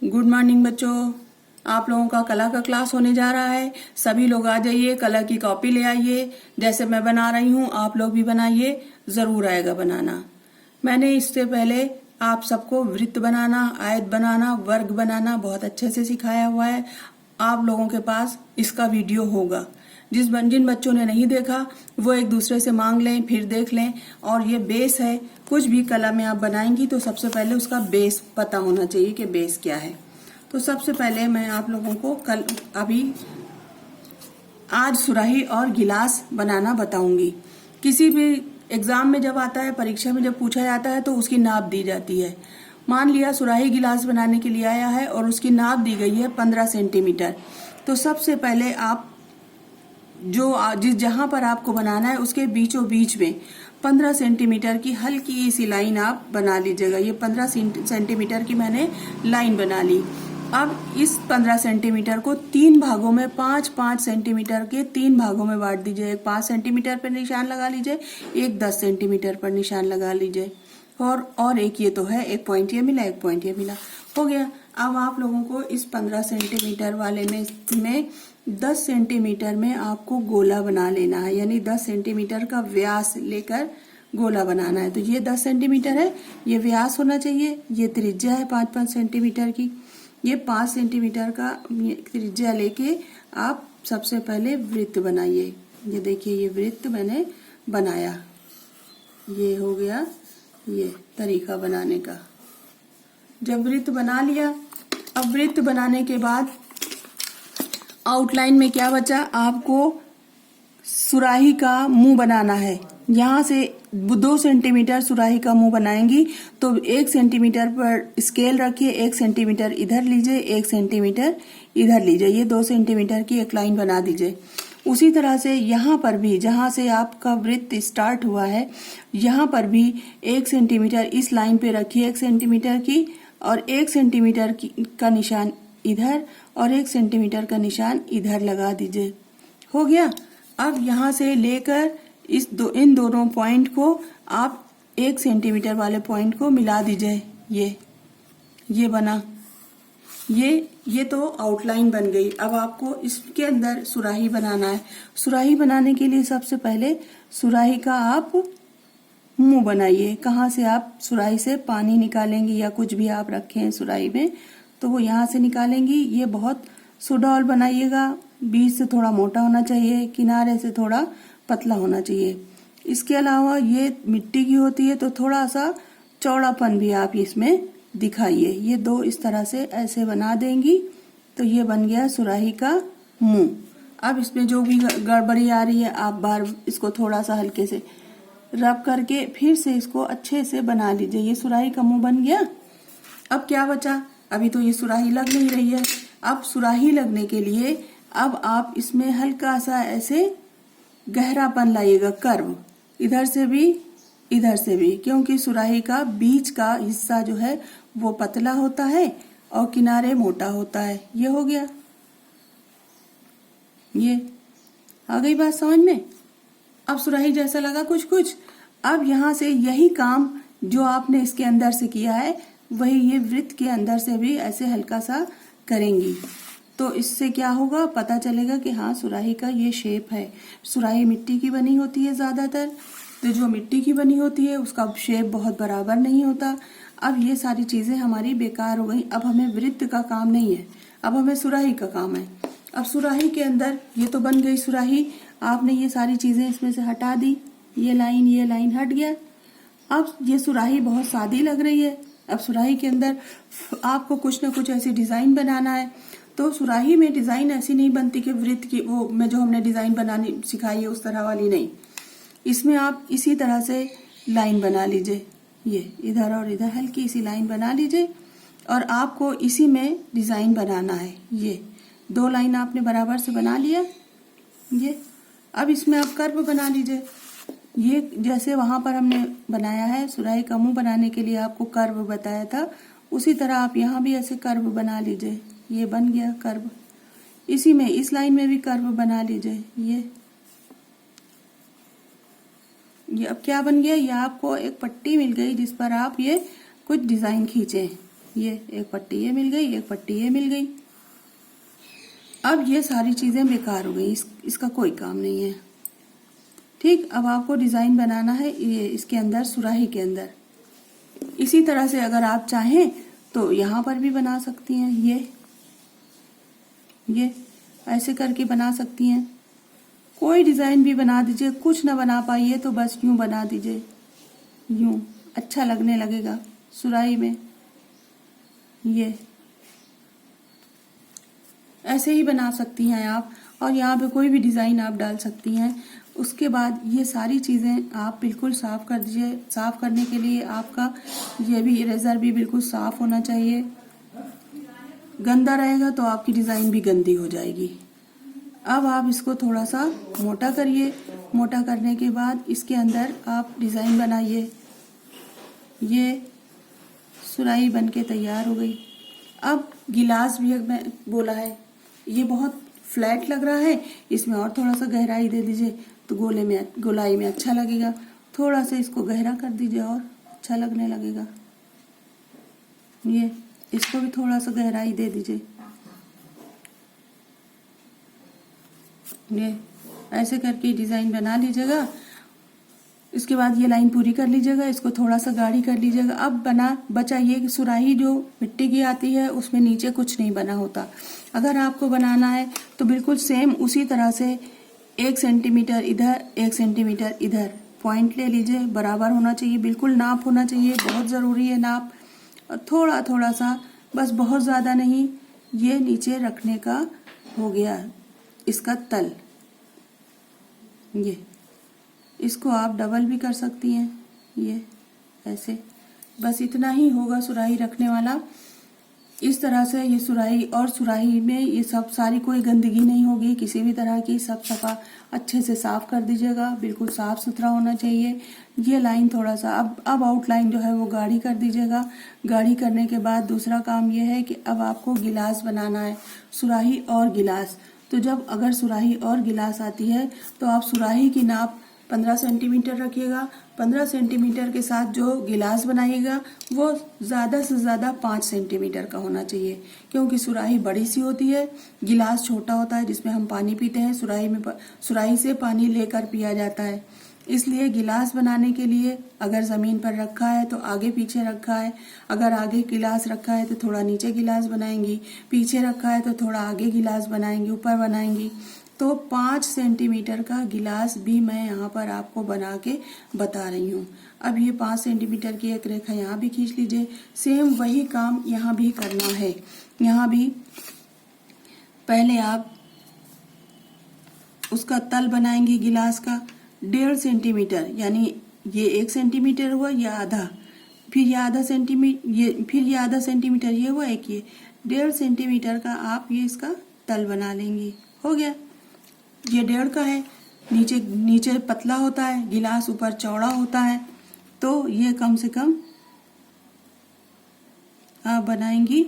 Good morning बच्चों। आप लोगों का कला का क्लास होने जा रहा है। सभी लोग आ जाइए, कलर की कॉपी ले आइए। जैसे मैं बना रही हूँ आप लोग भी बनाइए, जरूर आएगा बनाना। मैंने इससे पहले आप सबको वृत्त बनाना, आयत बनाना, वर्ग बनाना बहुत अच्छे से सिखाया हुआ है। आप लोगों के पास इसका वीडियो होगा। जिन बच्चों ने नहीं देखा वो एक दूसरे से मांग लें, फिर देख लें। और ये बेस है, कुछ भी कला में आप बनाएंगी तो सबसे पहले उसका बेस पता होना चाहिए कि बेस क्या है। तो सबसे पहले मैं आप लोगों को आज सुराही और गिलास बनाना बताऊंगी। किसी भी एग्जाम में जब आता है, परीक्षा में जब पूछा जाता है तो उसकी नाप दी जाती है। मान लिया सुराही गिलास बनाने के लिए आया है और उसकी नाप दी गई है 15 सेंटीमीटर। तो सबसे पहले आप जहां पर आपको बनाना है उसके बीचों बीच में 15 सेंटीमीटर की हल्की सी लाइन आप बना लीजिएगा। ये 15 सेंटीमीटर की मैंने लाइन बना ली। अब इस 15 सेंटीमीटर को 3 भागों में 5-5 सेंटीमीटर के 3 भागों में बांट दीजिए। एक 5 सेंटीमीटर पर निशान लगा लीजिए, एक 10 सेंटीमीटर पर निशान लगा लीजिए। और एक ये तो है, एक पॉइंट ये मिला, एक पॉइंट ये मिला, हो गया। अब आप लोगों को इस 15 सेंटीमीटर वाले में 10 सेंटीमीटर में आपको गोला बना लेना है, यानी 10 सेंटीमीटर का व्यास लेकर गोला बनाना है। तो ये 10 सेंटीमीटर है, ये व्यास होना चाहिए। ये त्रिज्या है 5-5 सेंटीमीटर की। ये 5 सेंटीमीटर का त्रिज्या लेके आप सबसे पहले वृत्त बनाइए। ये देखिए, ये वृत्त मैंने बनाया। ये हो गया ये तरीका बनाने का। जब वृत्त बना लिया, अब वृत्त बनाने के बाद आउटलाइन में क्या बचा, आपको सुराही का मुंह बनाना है। यहाँ से 2 सेंटीमीटर सुराही का मुंह बनाएंगी तो 1 सेंटीमीटर पर स्केल रखिए, 1 सेंटीमीटर इधर लीजिए, 1 सेंटीमीटर इधर लीजिए। ये 2 सेंटीमीटर की एक लाइन बना दीजिए। उसी तरह से यहाँ पर भी, जहाँ से आपका वृत्त स्टार्ट हुआ है, यहाँ पर भी 1 सेंटीमीटर इस लाइन पे रखिए, 1 सेंटीमीटर की, और 1 सेंटीमीटर का निशान इधर और 1 सेंटीमीटर का निशान इधर लगा दीजिए। हो गया। अब यहाँ से लेकर इन दोनों पॉइंट को आप 1 सेंटीमीटर वाले पॉइंट को मिला दीजिए। ये बना। ये तो आउटलाइन बन गई। अब आपको इसके अंदर सुराही बनाना है। सुराही बनाने के लिए सबसे पहले सुराही का आप मुंह बनाइए। कहाँ से आप सुराही से पानी निकालेंगी या कुछ भी आप रखे हैं सुराही में तो वो यहाँ से निकालेंगी। ये बहुत सुडौल बनाइएगा, बीच से थोड़ा मोटा होना चाहिए, किनारे से थोड़ा पतला होना चाहिए। इसके अलावा ये मिट्टी की होती है तो थोड़ा सा चौड़ापन भी आप इसमें दिखाइए। ये 2 इस तरह से ऐसे बना देंगी तो ये बन गया सुराही का मुंह। अब इसमें जो भी गड़बड़ी आ रही है आप बार इसको थोड़ा सा हल्के से रब करके फिर से इसको अच्छे से बना लीजिए। ये सुराही का मुंह बन गया। अब क्या बचा, अभी तो ये सुराही लग नहीं रही है। अब सुराही लगने के लिए अब आप इसमें हल्का सा ऐसे गहरापन लाइएगा, कर्व, इधर से भी इधर से भी, क्योंकि सुराही का बीच का हिस्सा जो है वो पतला होता है और किनारे मोटा होता है। ये हो गया। ये आ गई बात समझ में। अब सुराही जैसा लगा कुछ। अब यहाँ से यही काम जो आपने इसके अंदर से किया है वही ये वृत्त के अंदर से भी ऐसे हल्का सा करेंगी तो इससे क्या होगा, पता चलेगा कि हाँ सुराही का ये शेप है। सुराही मिट्टी की बनी होती है ज्यादातर, तो जो मिट्टी की बनी होती है उसका शेप बहुत बराबर नहीं होता। अब ये सारी चीजें हमारी बेकार हो गई। अब हमें वृत्त का काम नहीं है, अब हमें सुराही का काम है। अब सुराही के अंदर ये तो बन गई सुराही, आपने ये सारी चीजें इसमें से हटा दी, ये लाइन हट गया। अब ये सुराही बहुत सादी लग रही है। अब सुराही के अंदर आपको कुछ ना कुछ ऐसी डिजाइन बनाना है। तो सुराही में डिजाइन ऐसी नहीं बनती कि वृत्त की वो में जो हमने डिजाइन बनानी सिखाई है उस तरह वाली नहीं। इसमें आप इसी तरह से लाइन बना लीजिए, ये इधर और इधर हल्की सी लाइन बना लीजिए और आपको इसी में डिजाइन बनाना है। ये 2 लाइन आपने बराबर से बना लिया। ये अब इसमें आप कर्व बना लीजिए। ये जैसे वहां पर हमने बनाया है सुराही का मुंह बनाने के लिए आपको कर्व बताया था, उसी तरह आप यहाँ भी ऐसे कर्व बना लीजिए। ये बन गया कर्व। इसी में इस लाइन में भी कर्व बना लीजिए। ये अब क्या बन गया, ये आपको एक पट्टी मिल गई जिस पर आप ये कुछ डिजाइन खींचे। ये एक पट्टी ये मिल गई, एक पट्टी ये मिल गई। अब ये सारी चीजें बेकार हो गई, इसका कोई काम नहीं है। ठीक, अब आपको डिजाइन बनाना है ये इसके अंदर, सुराही के अंदर। इसी तरह से अगर आप चाहें तो यहाँ पर भी बना सकती हैं, ये ऐसे करके बना सकती हैं। कोई डिजाइन भी बना दीजिए, कुछ ना बना पाइए तो बस यूं बना दीजिए, यूं अच्छा लगने लगेगा सुराही में। ये ऐसे ही बना सकती हैं आप, और यहाँ पे कोई भी डिजाइन आप डाल सकती हैं। उसके बाद ये सारी चीजें आप बिल्कुल साफ कर दीजिए। साफ करने के लिए आपका ये भी इरेजर भी बिल्कुल साफ होना चाहिए। गंदा रहेगा तो आपकी डिजाइन भी गंदी हो जाएगी। अब आप इसको थोड़ा सा मोटा करिए। मोटा करने के बाद इसके अंदर आप डिजाइन बनाइए। ये सुराही बनके तैयार हो गई। अब गिलास भी मैं बोला है, ये बहुत फ्लैट लग रहा है, इसमें और थोड़ा सा गहराई दे दीजिए तो गोलाई में अच्छा लगेगा। थोड़ा सा इसको गहरा कर दीजिए और अच्छा लगने लगेगा। ये इसको भी थोड़ा सा गहराई दे दीजिए। ये ऐसे करके डिजाइन बना लीजिएगा। इसके बाद ये लाइन पूरी कर लीजिएगा, इसको थोड़ा सा गाढ़ी कर लीजिएगा। अब बचा ये सुराही जो मिट्टी की आती है, उसमें नीचे कुछ नहीं बना होता। अगर आपको बनाना है तो बिल्कुल सेम उसी तरह से 1 सेंटीमीटर इधर 1 सेंटीमीटर इधर पॉइंट ले लीजिए। बराबर होना चाहिए, बिल्कुल नाप होना चाहिए, बहुत जरूरी है नाप। और थोड़ा थोड़ा सा, बस बहुत ज्यादा नहीं। ये नीचे रखने का हो गया इसका तल। ये इसको आप डबल भी कर सकती हैं, ये ऐसे। बस इतना ही होगा सुराही रखने वाला। इस तरह से ये सुराही, और सुराही में ये सब सारी कोई गंदगी नहीं होगी किसी भी तरह की। सब सफा अच्छे से साफ कर दीजिएगा, बिल्कुल साफ सुथरा होना चाहिए। ये लाइन थोड़ा सा अब आउटलाइन जो है वो गाढ़ी कर दीजिएगा। गाढ़ी करने के बाद दूसरा काम ये है कि अब आपको गिलास बनाना है, सुराही और गिलास। तो जब अगर सुराही और गिलास आती है तो आप सुराही की नाप 15 सेंटीमीटर रखिएगा। 15 सेंटीमीटर के साथ जो गिलास बनाइएगा वो ज़्यादा से ज़्यादा 5 सेंटीमीटर का होना चाहिए, क्योंकि सुराही बड़ी सी होती है, गिलास छोटा होता है जिसमें हम पानी पीते हैं। सुराही से पानी लेकर पिया जाता है। इसलिए गिलास बनाने के लिए अगर ज़मीन पर रखा है तो आगे पीछे रखा है, अगर आगे गिलास रखा है तो थोड़ा नीचे गिलास बनाएंगी, पीछे रखा है तो थोड़ा आगे गिलास बनाएंगी, ऊपर बनाएंगी। तो 5 सेंटीमीटर का गिलास भी मैं यहाँ पर आपको बना के बता रही हूँ। अब ये 5 सेंटीमीटर की एक रेखा यहाँ भी खींच लीजिए। सेम वही काम यहाँ भी करना है। यहाँ भी पहले आप उसका तल बनाएंगे गिलास का 1.5 सेंटीमीटर, यानी ये 1 सेंटीमीटर हुआ, या आधा, फिर ये आधा सेंटीमीटर, फिर ये आधा सेंटीमीटर ये हुआ, एक ये 1.5 सेंटीमीटर का आप ये इसका तल बना लेंगे। हो गया। ये 1.5 का है, नीचे पतला होता है, गिलास ऊपर चौड़ा होता है, तो ये कम से कम आप बनाएंगी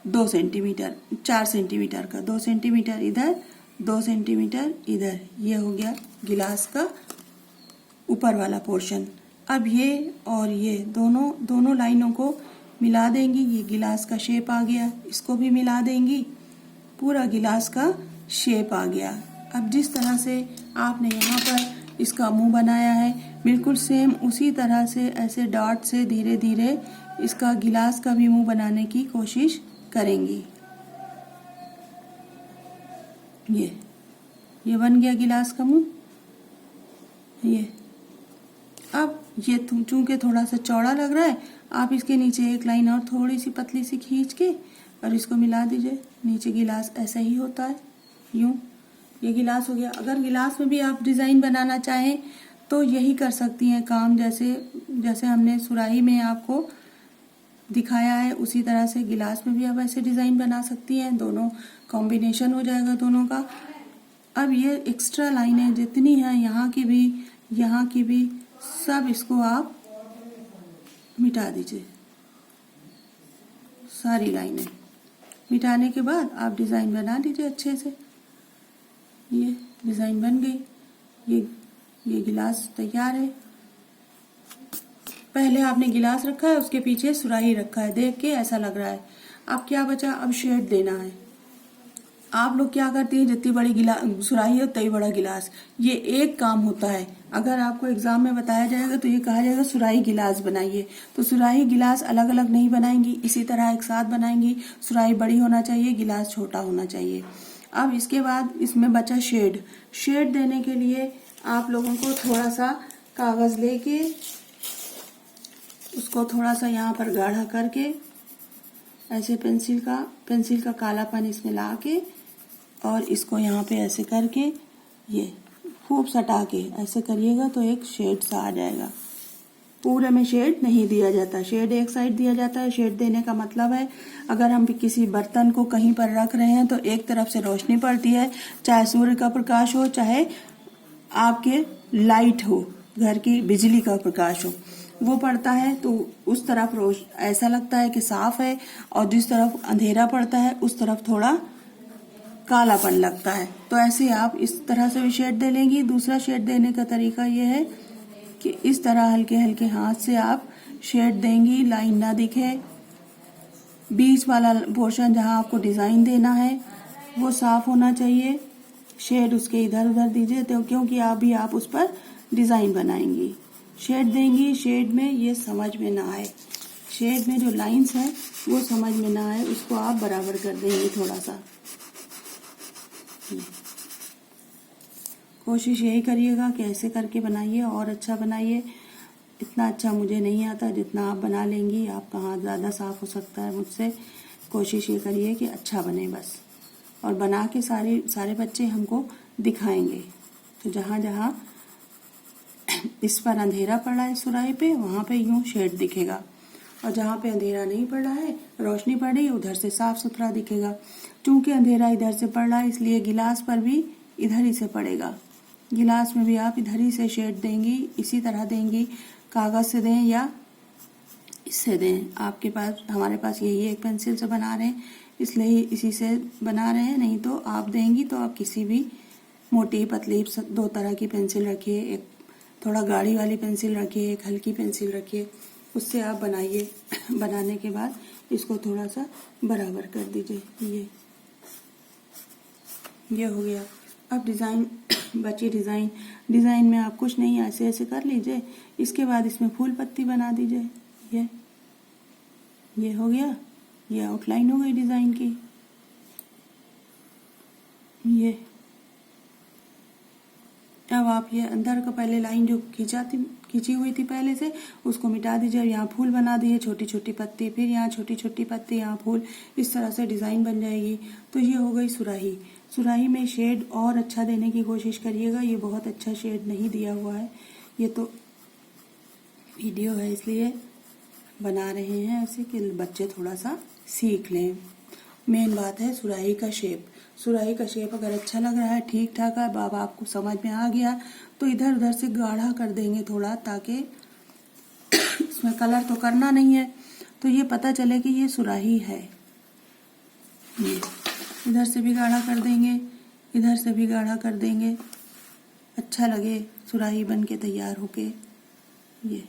2 सेंटीमीटर, 4 सेंटीमीटर का। 2 सेंटीमीटर इधर, 2 सेंटीमीटर इधर। ये हो गया गिलास का ऊपर वाला पोर्शन। अब ये और ये दोनों लाइनों को मिला देंगी। ये गिलास का शेप आ गया, इसको भी मिला देंगी, पूरा गिलास का शेप आ गया। अब जिस तरह से आपने यहाँ पर इसका मुंह बनाया है, बिल्कुल सेम उसी तरह से ऐसे डॉट से धीरे धीरे इसका गिलास का भी मुंह बनाने की कोशिश करेंगी। ये बन गया गिलास का मुंह। ये अब ये चूंकि थोड़ा सा चौड़ा लग रहा है, आप इसके नीचे एक लाइन और थोड़ी सी पतली सी खींच के और इसको मिला दीजिए। नीचे गिलास ऐसा ही होता है, यूं। ये गिलास हो गया। अगर गिलास में भी आप डिजाइन बनाना चाहें तो यही कर सकती हैं काम, जैसे हमने सुराही में आपको दिखाया है, उसी तरह से गिलास में भी आप ऐसे डिजाइन बना सकती हैं। दोनों कॉम्बिनेशन हो जाएगा दोनों का। अब ये एक्स्ट्रा लाइनें जितनी हैं, यहाँ की भी सब इसको आप मिटा दीजिए। सारी लाइनें मिटाने के बाद आप डिजाइन बना दीजिए अच्छे से। ये डिजाइन बन गई। ये गिलास तैयार है। पहले आपने गिलास रखा है, उसके पीछे सुराही रखा है, देख के ऐसा लग रहा है। अब क्या बचा, अब शेड देना है। आप लोग क्या करती हैं, जितनी बड़ी गिलास सुराही है उतना ही बड़ा गिलास, ये एक काम होता है। अगर आपको एग्जाम में बताया जाएगा तो ये कहा जाएगा सुराही गिलास बनाइए, तो सुराही गिलास अलग अलग नहीं बनाएंगी, इसी तरह एक साथ बनाएंगी। सुराही बड़ी होना चाहिए, गिलास छोटा होना चाहिए। अब इसके बाद इसमें बचा शेड। शेड देने के लिए आप लोगों को थोड़ा सा कागज लेके उसको थोड़ा सा यहाँ पर गाढ़ा करके ऐसे पेंसिल का कालापन इसमें ला के और इसको यहाँ पे ऐसे करके ये खूब सटा के ऐसे करिएगा तो एक शेड सा आ जाएगा। पूरे में शेड नहीं दिया जाता, शेड एक साइड दिया जाता है। शेड देने का मतलब है अगर हम किसी बर्तन को कहीं पर रख रहे हैं तो एक तरफ से रोशनी पड़ती है, चाहे सूर्य का प्रकाश हो चाहे आपके लाइट हो, घर की बिजली का प्रकाश हो, वो पड़ता है तो उस तरफ ऐसा लगता है कि साफ है, और जिस तरफ अंधेरा पड़ता है उस तरफ थोड़ा कालापन लगता है। तो ऐसे आप इस तरह से भी शेड दे लेंगी। दूसरा शेड देने का तरीका ये है कि इस तरह हल्के हल्के हाथ से आप शेड देंगी, लाइन ना दिखे। बीच वाला पोर्शन जहां आपको डिजाइन देना है वो साफ होना चाहिए। शेड उसके इधर उधर दीजिए तो क्योंकि आप उस पर डिजाइन बनाएंगी। शेड देंगी, शेड में ये समझ में ना आए, शेड में जो लाइंस है वो समझ में ना आए, उसको आप बराबर कर देंगे थोड़ा सा। कोशिश यही करिएगा कि ऐसे करके बनाइए और अच्छा बनाइए। इतना अच्छा मुझे नहीं आता जितना आप बना लेंगी, आपका हाथ ज़्यादा साफ हो सकता है मुझसे। कोशिश ये करिए कि अच्छा बने बस, और बना के सारे बच्चे हमको दिखाएंगे। तो जहाँ जहाँ इस पर अंधेरा पड़ रहा है सुराही पे, वहाँ पे यूं शेड दिखेगा, और जहाँ पे अंधेरा नहीं पड़ रहा है, रोशनी पड़ रही है, उधर से साफ सुथरा दिखेगा। क्योंकि अंधेरा इधर से पड़ रहा है इसलिए गिलास पर भी इधर ही से पड़ेगा। गिलास में भी आप इधर ही से शेड देंगी, इसी तरह देंगी। कागज से दें या इससे दें, आपके पास हमारे पास यही एक पेंसिल से बना रहे हैं इसलिए इसी से बना रहे हैं। नहीं तो आप देंगी तो आप किसी भी मोटी पतली दो तरह की पेंसिल रखिए, एक थोड़ा गाढ़ी वाली पेंसिल रखिए, एक हल्की पेंसिल रखिए, उससे आप बनाइए। बनाने के बाद इसको थोड़ा सा बराबर कर दीजिए। ये हो गया। अब डिज़ाइन बची, डिज़ाइन में आप कुछ नहीं ऐसे ऐसे कर लीजिए। इसके बाद इसमें फूल पत्ती बना दीजिए। ये हो गया, ये आउटलाइन हो गई डिज़ाइन की। ये अब आप ये अंदर का पहले लाइन जो खींची हुई थी पहले से, उसको मिटा दीजिए। यहाँ फूल बना दिए, छोटी छोटी पत्ती, फिर यहाँ छोटी छोटी पत्ती, यहाँ फूल, इस तरह से डिज़ाइन बन जाएगी। तो ये हो गई सुराही। सुराही में शेड और अच्छा देने की कोशिश करिएगा। ये बहुत अच्छा शेड नहीं दिया हुआ है, ये तो वीडियो है इसलिए बना रहे हैं ऐसे कि बच्चे थोड़ा सा सीख लें। मेन बात है सुराही का शेप। सुराही का शेप अगर अच्छा लग रहा है, ठीक ठाक है, बाबा आपको समझ में आ गया, तो इधर उधर से गाढ़ा कर देंगे थोड़ा, ताकि इसमें कलर तो करना नहीं है, तो ये पता चले कि ये सुराही है। ये इधर से भी गाढ़ा कर देंगे, इधर से भी गाढ़ा कर देंगे, अच्छा लगे सुराही बन के तैयार होके। ये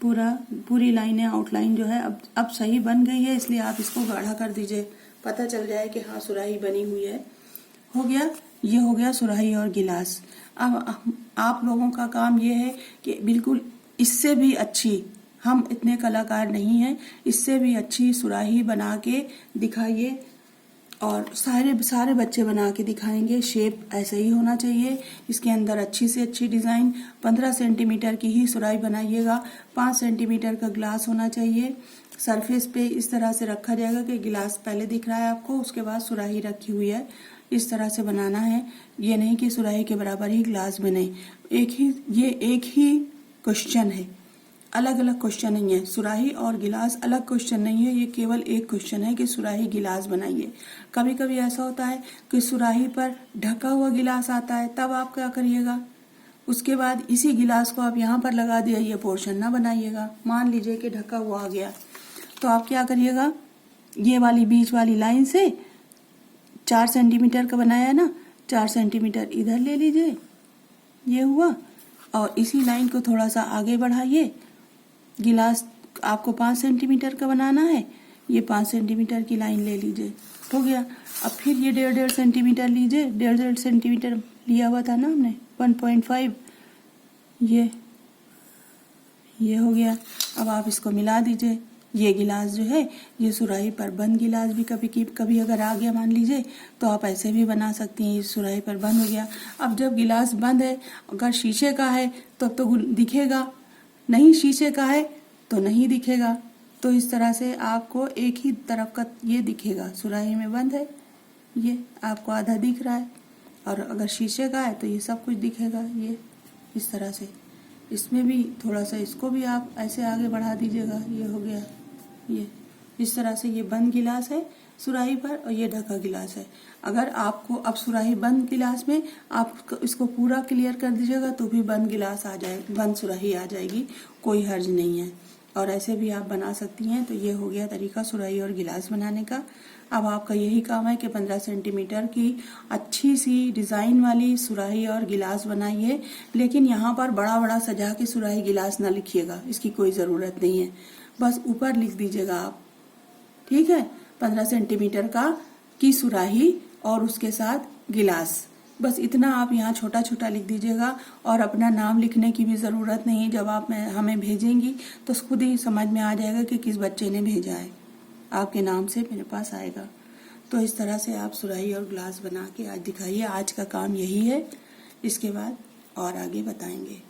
पूरी लाइनें आउटलाइन जो है अब सही बन गई है, इसलिए आप इसको गाढ़ा कर दीजिए, पता चल जाए कि हाँ सुराही बनी हुई है। हो गया, ये हो गया सुराही और गिलास। अब आप लोगों का काम ये है कि बिल्कुल इससे भी अच्छी, हम इतने कलाकार नहीं हैं, इससे भी अच्छी सुराही बना के दिखाइए, और सारे बच्चे बना के दिखाएंगे। शेप ऐसे ही होना चाहिए, इसके अंदर अच्छी से अच्छी डिज़ाइन। 15 सेंटीमीटर की ही सुराही बनाइएगा। 5 सेंटीमीटर का ग्लास होना चाहिए। सरफेस पे इस तरह से रखा जाएगा कि गिलास पहले दिख रहा है आपको, उसके बाद सुराही रखी हुई है, इस तरह से बनाना है। ये नहीं कि सुराही के बराबर ही ग्लास बने। ये एक ही क्वेश्चन है, अलग अलग क्वेश्चन नहीं है। सुराही और गिलास अलग क्वेश्चन नहीं है, ये केवल एक क्वेश्चन है कि सुराही गिलास बनाइए। कभी कभी ऐसा होता है कि सुराही पर ढका हुआ गिलास आता है, तब आप क्या करिएगा, उसके बाद इसी गिलास को आप यहाँ पर लगा दिया, ये पोर्शन ना बनाइएगा। मान लीजिए कि ढका हुआ आ गया, तो आप क्या करिएगा, ये वाली बीच वाली लाइन से 4 सेंटीमीटर का बनाया है ना, 4 सेंटीमीटर इधर ले लीजिए, ये हुआ। और इसी लाइन को थोड़ा सा आगे बढ़ाइए। गिलास आपको 5 सेंटीमीटर का बनाना है, ये 5 सेंटीमीटर की लाइन ले लीजिए, हो गया। अब फिर ये 1.5 सेंटीमीटर लीजिए, 1.5 सेंटीमीटर लिया हुआ था ना हमने, 1.5, ये हो गया। अब आप इसको मिला दीजिए। ये गिलास जो है ये सुराही पर बंद गिलास भी कभी अगर आ गया मान लीजिए, तो आप ऐसे भी बना सकती हैं। ये सुराही पर बंद हो गया। अब जब गिलास बंद है, अगर शीशे का है तो दिखेगा, नहीं शीशे का है तो नहीं दिखेगा। तो इस तरह से आपको एक ही तरफ का ये दिखेगा, सुराही में बंद है, ये आपको आधा दिख रहा है, और अगर शीशे का है तो ये सब कुछ दिखेगा। ये इस तरह से इसमें भी थोड़ा सा इसको भी आप ऐसे आगे बढ़ा दीजिएगा, ये हो गया। ये इस तरह से ये बंद गिलास है सुराही पर, और ये ढका गिलास है। अगर आपको अब सुराही बंद गिलास में आप इसको पूरा क्लियर कर दीजिएगा तो भी बंद गिलास आ जाए, बंद सुराही आ जाएगी, कोई हर्ज नहीं है। और ऐसे भी आप बना सकती हैं। तो ये हो गया तरीका सुराही और गिलास बनाने का। अब आपका यही काम है कि 15 सेंटीमीटर की अच्छी सी डिज़ाइन वाली सुराही और गिलास बनाइए। लेकिन यहाँ पर बड़ा बड़ा सजा के सुराही गिलास ना लिखिएगा, इसकी कोई ज़रूरत नहीं है, बस ऊपर लिख दीजिएगा आप, ठीक है। 15 सेंटीमीटर की सुराही और उसके साथ गिलास, बस इतना आप यहाँ छोटा छोटा लिख दीजिएगा। और अपना नाम लिखने की भी ज़रूरत नहीं, जब आप हमें भेजेंगी तो खुद ही समझ में आ जाएगा कि किस बच्चे ने भेजा है, आपके नाम से मेरे पास आएगा। तो इस तरह से आप सुराही और गिलास बना के आज दिखाइए। आज का काम यही है, इसके बाद और आगे बताएंगे।